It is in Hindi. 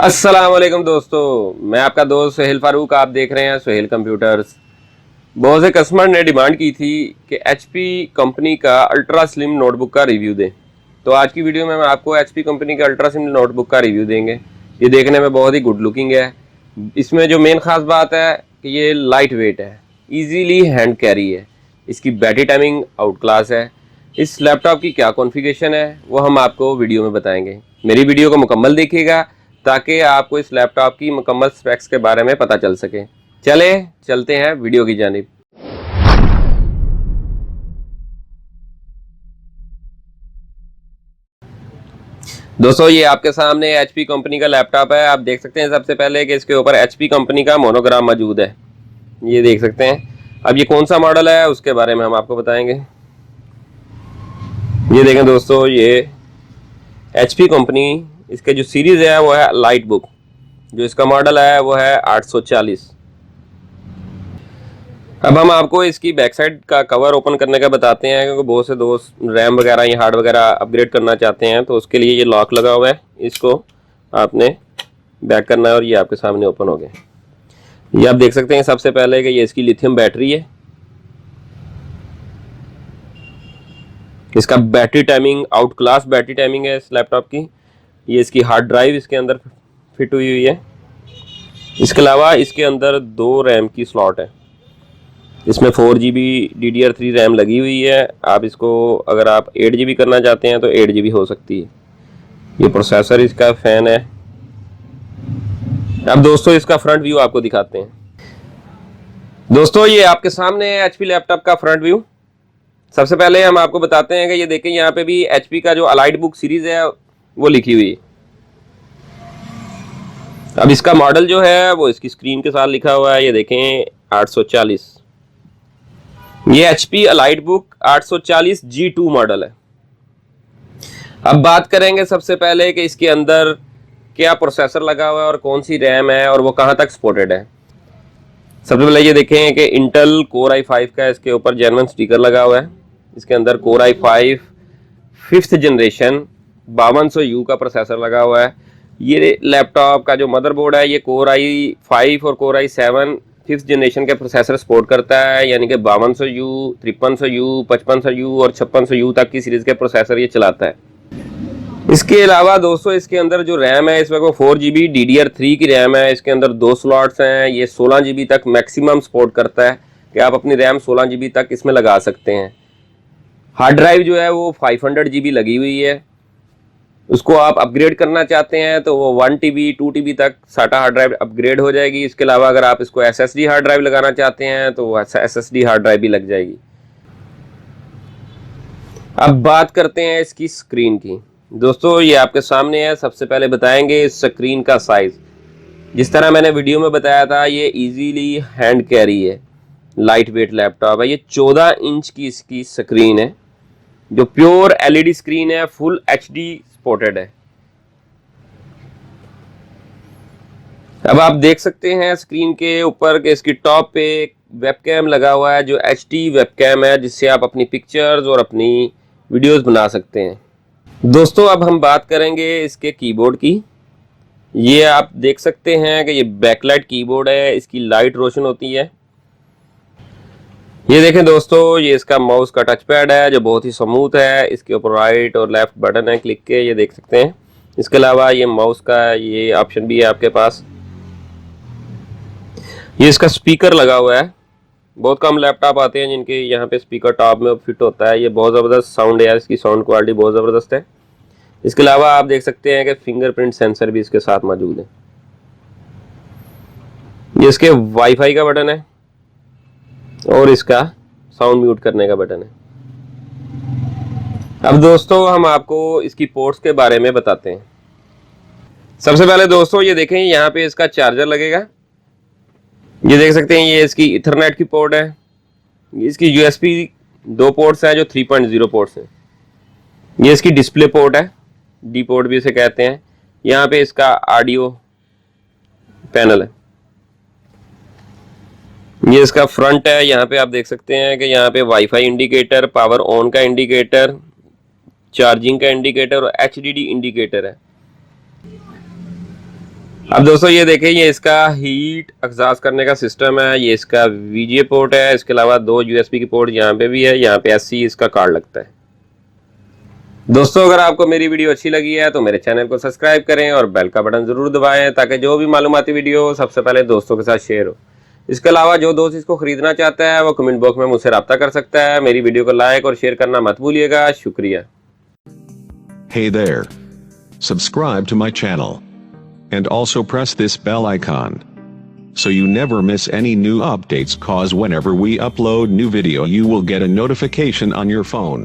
अस्सलाम वालेकुम दोस्तों, मैं आपका दोस्त सुहेल फारूक। आप देख रहे हैं सुहेल कंप्यूटर्स। बहुत से कस्टमर ने डिमांड की थी कि एचपी कंपनी का अल्ट्रा स्लिम नोटबुक का रिव्यू दें। तो आज की वीडियो में मैं आपको एचपी कंपनी का अल्ट्रा स्लिम नोटबुक का रिव्यू देंगे। ये देखने में बहुत ही गुड लुकिंग है। इसमें जो मेन खास बात है कि ये लाइट वेट है, ईजीली हैंड कैरी है, इसकी बैटरी टाइमिंग आउट क्लास है। इस लैपटॉप की क्या कॉन्फ़िगरेशन है वो हम आपको वीडियो में बताएंगे। मेरी वीडियो को मुकम्मल देखिएगा ताकि आपको इस लैपटॉप की मुकम्मल स्पेक्स के बारे में पता चल सके। चलते हैं वीडियो की जानिब। दोस्तों, ये आपके सामने एचपी कंपनी का लैपटॉप है। आप देख सकते हैं सबसे पहले कि इसके ऊपर एचपी कंपनी का मोनोग्राम मौजूद है, ये देख सकते हैं। अब ये कौन सा मॉडल है उसके बारे में हम आपको बताएंगे। ये देखें दोस्तों, ये एचपी कंपनी, इसके जो सीरीज़ है वो है लाइट बुक। जो इसका मॉडल है वो है 840। अब हम आपको इसकी बैक साइड का कवर ओपन करने का बताते हैं, क्योंकि बहुत से दोस्त रैम वगैरह या हार्ड वगैरह अपग्रेड करना चाहते हैं, तो उसके लिए ये लॉक लगा हुआ है। इसको आपने बैक करना है और ये आपके सामने ओपन हो गया। ये आप देख सकते हैं सबसे पहले कि ये इसकी लिथियम बैटरी है। इसका battery timing out class battery timing है इस लैपटॉप की। ये इसकी हार्ड ड्राइव इसके अंदर फिट हुई है। इसके अलावा इसके अंदर 2 रैम की स्लॉट है। इसमें 4GB DDR3 रैम लगी हुई है। आप इसको अगर आप 8GB करना चाहते हैं तो 8GB हो सकती है। ये प्रोसेसर इसका फैन है। अब दोस्तों इसका फ्रंट व्यू आपको दिखाते हैं। दोस्तों, ये आपके सामने है एचपी लैपटॉप का फ्रंट व्यू। सबसे पहले हम आपको बताते हैं कि ये देखें, यहाँ पे भी एचपी का जो अलाइट बुक सीरीज है वो लिखी हुई है। अब इसका मॉडल जो है वो इसकी स्क्रीन के साथ लिखा हुआ है, ये देखें 840। ये HP Alight book 840 G2 model है। अब बात करेंगे सबसे पहले कि इसके अंदर क्या प्रोसेसर लगा हुआ है और कौन सी रैम है और वो कहाँ तक सपोर्टेड है। सबसे पहले ये देखें कि इंटेल Core i5 का इसके ऊपर जेन्युइन स्टिकर लगा हुआ है। इसके अंदर Core i5 5th generation 5200U का प्रोसेसर लगा हुआ है। ये लैपटॉप का जो मदरबोर्ड है ये Core i5 और Core i7 5th जनरेशन के प्रोसेसर सपोर्ट करता है, यानी कि 5200U, 5300U, 5500U और 5600U तक की सीरीज के प्रोसेसर ये चलाता है। इसके अलावा दोस्तों इसके अंदर जो रैम है इसमें 4GB DDR3 की रैम है। इसके अंदर 2 स्लॉट्स हैं। ये 16GB तक मैक्सिमम सपोर्ट करता है कि आप अपनी रैम 16GB तक इसमें लगा सकते हैं। हार्ड ड्राइव जो है वो 500GB लगी हुई है। उसको आप अपग्रेड करना चाहते हैं तो वो 1TB 2TB तक साटा हार्ड ड्राइव अपग्रेड हो जाएगी। इसके अलावा अगर आप इसको SSD हार्ड ड्राइव लगाना चाहते हैं तो वो SSD हार्ड ड्राइव भी लग जाएगी। अब बात करते हैं इसकी स्क्रीन की। दोस्तों, ये आपके सामने है। सबसे पहले बताएंगे इस स्क्रीन का साइज। जिस तरह मैंने वीडियो में बताया था, ये इजीली हैंड कैरी है, लाइट वेट लैपटॉप है। ये 14 इंच की इसकी स्क्रीन है, जो प्योर LED स्क्रीन है, फुल HD सपोर्टेड है। अब आप देख सकते हैं स्क्रीन के ऊपर कि इसकी टॉप पे वेबकैम लगा हुआ है, जो HD वेबकैम है, जिससे आप अपनी पिक्चर्स और अपनी वीडियोस बना सकते हैं। दोस्तों, अब हम बात करेंगे इसके कीबोर्ड की। ये आप देख सकते हैं कि ये बैकलाइट कीबोर्ड है, इसकी लाइट रोशन होती है। ये देखें दोस्तों, ये इसका माउस का टच पैड है जो बहुत ही स्मूथ है। इसके ऊपर राइट और लेफ्ट बटन है क्लिक के, ये देख सकते हैं। इसके अलावा ये माउस का ये ऑप्शन भी है आपके पास। ये इसका स्पीकर लगा हुआ है। बहुत कम लैपटॉप आते हैं जिनके यहाँ पे स्पीकर टॉप में फिट होता है। ये बहुत ज़बरदस्त साउंड है, इसकी साउंड क्वालिटी बहुत ज़बरदस्त है। इसके अलावा आप देख सकते हैं कि फिंगरप्रिंट सेंसर भी इसके साथ मौजूद है। ये इसके वाईफाई का बटन है और इसका साउंड म्यूट करने का बटन है। अब दोस्तों हम आपको इसकी पोर्ट्स के बारे में बताते हैं। सबसे पहले दोस्तों ये देखें, यहाँ पे इसका चार्जर लगेगा। ये देख सकते हैं, ये इसकी इथरनेट की पोर्ट है। इसकी USB 2 पोर्ट्स हैं जो 3.0 पोर्ट्स हैं। ये इसकी डिस्प्ले पोर्ट है, D पोर्ट भी इसे कहते हैं। यहाँ पे इसका ऑडियो पैनल है। ये इसका फ्रंट है। यहाँ पे आप देख सकते हैं कि यहाँ पे वाईफाई इंडिकेटर, पावर ऑन का इंडिकेटर, चार्जिंग का इंडिकेटर और HDD इंडिकेटर है। अब दोस्तों ये देखें, ये इसका हीट एग्जॉस्ट करने का सिस्टम है, ये इसका वीजीए पोर्ट है, इसके अलावा 2 यूएसबी की पोर्ट यहाँ पे भी है, यहाँ पे एससी इसका कार्ड लगता है। दोस्तों अगर आपको मेरी वीडियो अच्छी लगी है तो मेरे चैनल को सब्सक्राइब करें और बेल का बटन जरूर दबाएं ताकि जो भी मालूमाती वीडियो सबसे पहले दोस्तों के साथ शेयर हो। इसके अलावा जो दोस्त इसको खरीदना चाहता है वो कमेंट बॉक्स में मुझसे रब्ता कर सकता है। मेरी वीडियो को लाइक और शेयर करना मत भूलिएगा। शुक्रिया। Hey there. Subscribe to my channel. And also press this bell icon. So you never miss any new updates, cause whenever we upload new video you will get a notification on your phone.